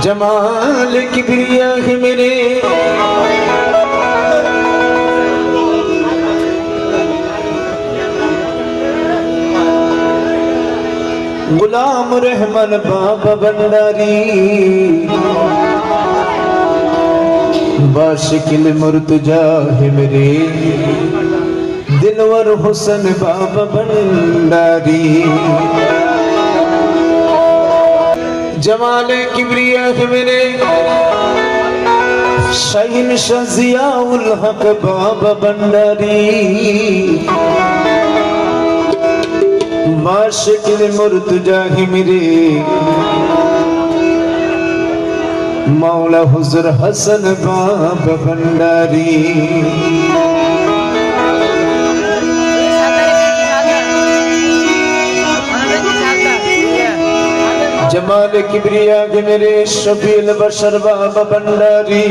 जमाल किबरिया है मेरे गुलाम रहमान बाबा भंडारी बाशिकिल मुर्तजा है मेरे दिलवर हुसन बाबा भंडारी जमाल किबरिया है मेरे शाहीन शाजियाउल हक बाबा भंडारी बाशिकिल मुर्तजा है मेरे मौला हुजूर हसन बाबा भंडारी जमाल किबरिया के मेरे शफील बशर बाबा भंडारी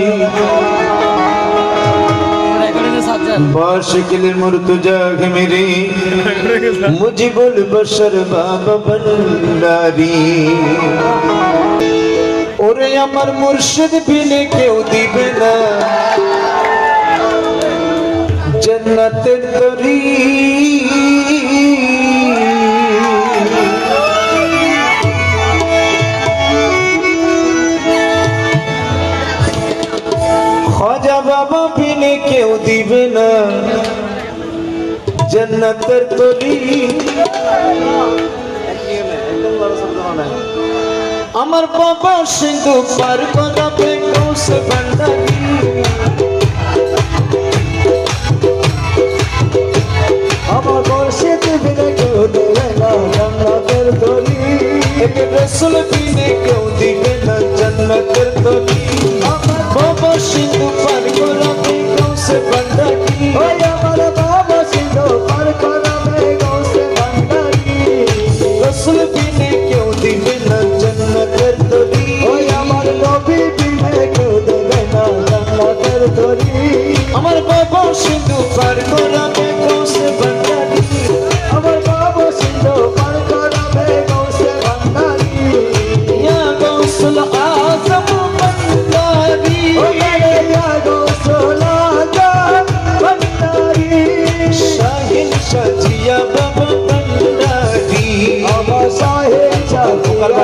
बाशिकिल मुर्तजा के मेरे मुजीबुल बशर बाबा भंडारी ওরে আমার মুর্শিদ বিনে কেউ দিবে না জান্নাতের তরি খাজা বাবা বিনে কেউ দিবে না জান্নাতের তরি আমার বাবা সিন্ধু পার করাবে কৌশ ভান্ডারি আমার মুর্শিদ বিনে কেউ দিবে না জান্নাতের তরি এক রাসূল বিনে কেউ দিবে না জান্নাতের তরি আমার বাবা সিন্ধু পার করাবে কৌশ ভান্ডারি ওই আমার বাবা সিন্ধু পার করাবে কৌশ ভান্ডারি রাসূল বিনে কেউ দিবে না জান্নাতের তরি ওই আমার নবী বিনে কেউ দিবে না জান্নাতের তরি আমার বাবা সিন্ধু পার করাবে কৌশ ভান্ডারি আমার বাবা সিন্ধু পার করাবে কৌশ ভান্ডারি ইয়া গৌসুল আযম ভান্ডারি ও ইয়া গৌসুল আযম ভান্ডারি শাহিন শাজিয়া বাবা ভান্ডারি আমার শাহিন শাজিয়া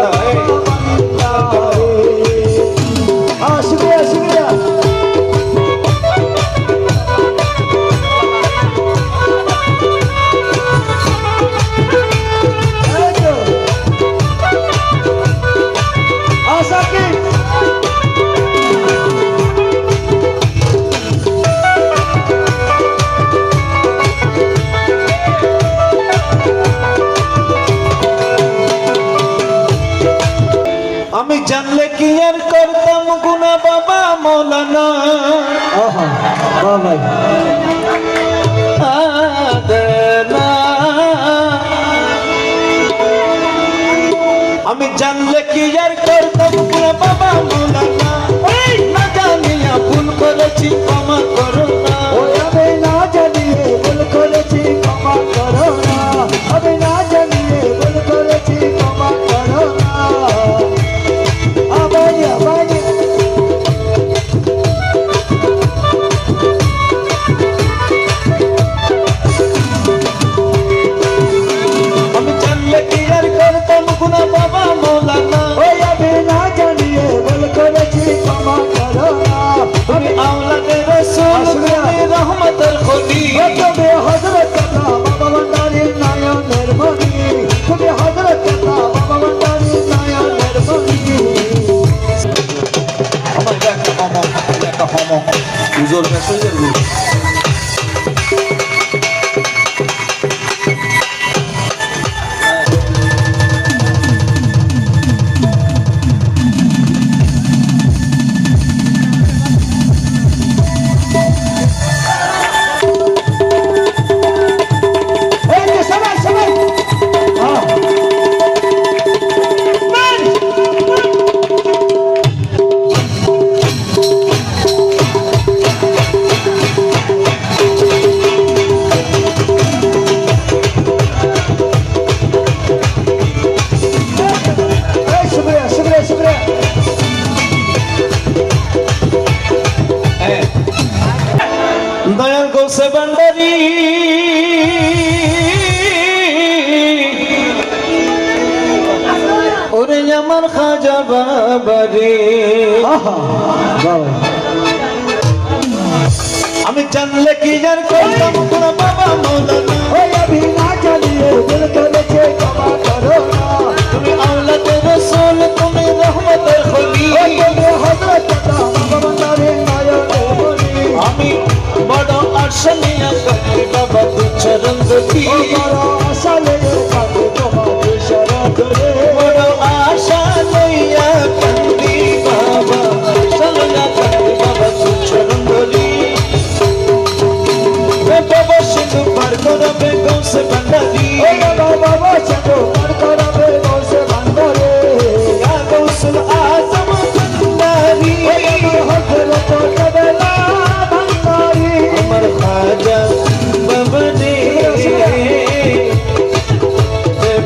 আমি জানলে কি আর করতাম গুনাহ বাবা মৌলানা আহা বাবা আদনা আমি জানলে কি আর করতাম গুনাহ বাবা মৌলানা ওই না জানিয়া ভুল করেছি ক্ষমা করো না ওই আমি না জানিয়ে ভুল করেছি ক্ষমা করো না আমি না জানিয়ে ভুল করেছি ক্ষমা করো না Uzor mesajlar bu. খাজা বাবা রে আমি জানলে কি জান করতাম কোন বাবা মৌলানা ওই আমি না জানিয়ে দিল করেছে ক্ষমা করো না তুমি আওলাদে রাসূল তুমি রহমতের খনি ওই তুমি হযরত বাবা বান্দারে নয়নে বলি আমি বড় আশা নিয়ে কাঁদি বাবা দু চরণ দুটি ও বড় আশা লয়ে কাঁদে তোমার শরণ ধরে বড় আশা লইয়া কাঁদি বাবা আশা লইয়া কাঁদি বাবা দু চরণ ধরি বাবা সিন্ধু পার করাবে গৌসে ভান্ডারি ওই বাবা সঙ্গ পার করাবে গৌসে ভান্ডারে ইয়া গৌসুল আজম ভান্ডারি ওই হযরত কাবেলা ভান্ডারি আমার খাজা বাবা রে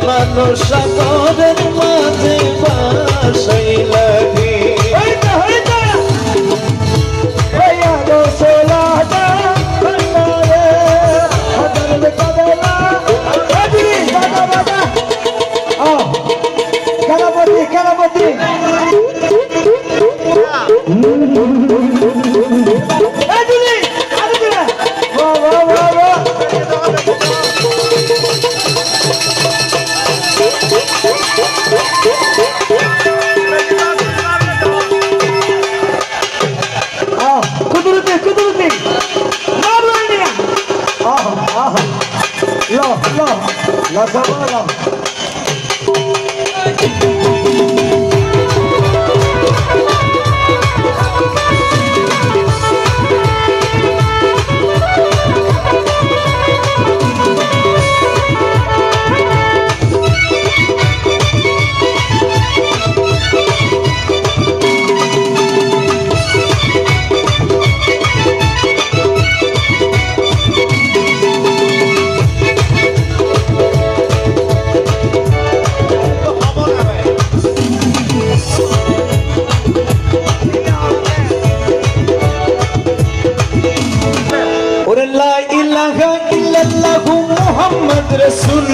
মানুষ সাগরের মাঝে বাসাইলা রে ওরে লা ইলাহা ইল্লাল্লাহু মুহাম্মদ রাসূল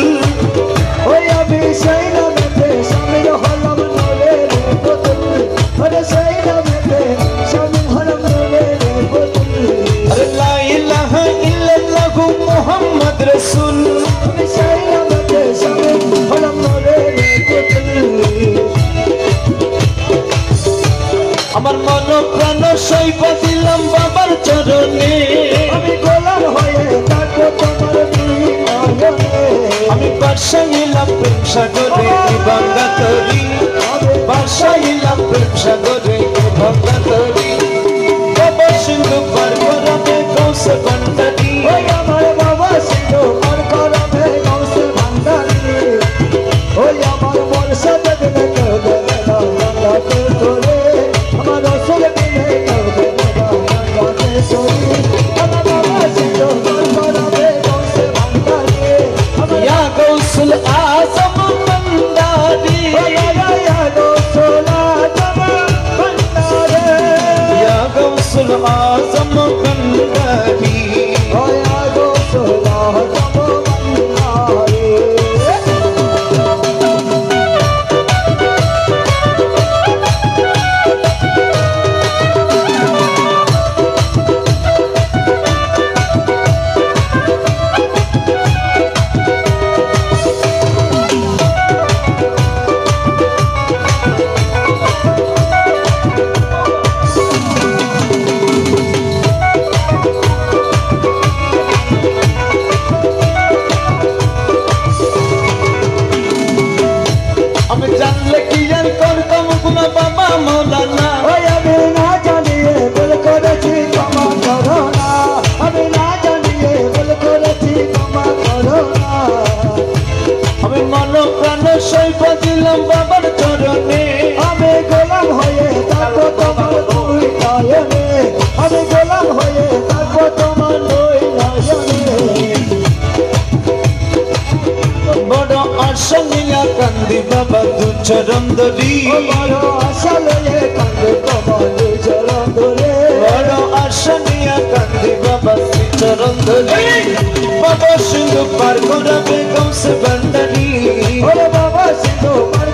ওই আমি সেই নামেতে শামিল হলাম নূরের বোতল ওরে সেই নামেতে শামিল হলাম নূরের বোতল ওরে লা ইলাহা ইল্লাল্লাহু মুহাম্মদ রাসূল আমি সেই নামেতে শামিল হলাম নূরের বোতল আমার মন প্রাণ সইবা দিলাম বাবার চরণে আমি গোলাম হয়ে থাকবো তোমার দুই নয়নে আমি বাসাইলাম প্রেম সাগরে ভাঙ্গা তরি বাসাইলাম প্রেম সাগরে ভাঙ্গা তরি বাবা সিন্ধু পার করাবে গৌসে ভান্ডারি ওই আমার বাবা সিন্ধু পার করাবে গৌসে ভান্ডারি ওই আমার মুর্শিদ বিনে কেউ দেবে না গঙ্গাতে তোরে আমার রসুল বিনে কেউ দেবে না গঙ্গাতে তোরে আমার বাবা সিন্ধু পার করাবে গৌসে ভান্ডারি ইয়া গৌসুল আজম ভান্ডারি ইয়া গৌসুল আজম ভান্ডারি ইয়া গৌসুল আজম ভান্ডারি ইয়া গৌসুল আজম ভান্ডারি আমি জানলে কি জান করতাম গুনা বাবা মৌলানা ওই আমি না জানিয়ে ভুল করেছি ক্ষমা করো না আমি না জানিয়ে ভুল করেছি ক্ষমা করো না আমি মন প্রাণ সইবা দিলাম বাবার চরণে আমি গোলাম হয়ে থাকবো তোমার দুই নয়নে আমি গোলাম হয়ে থাকবো তোমার দুই নয়নে বড় আশা নিয়া কান্দি বাবা দু চরণ ধরি ও বড় আশা লয়ে কান্দে তোমার দুই চরণ ধরে বড় আশা নিয়া কান্দি বাবা দু চরণ ধরি বাবা সিন্ধু পার করাবে গৌসে ভান্ডারি ওরে বাবা সিন্ধু পার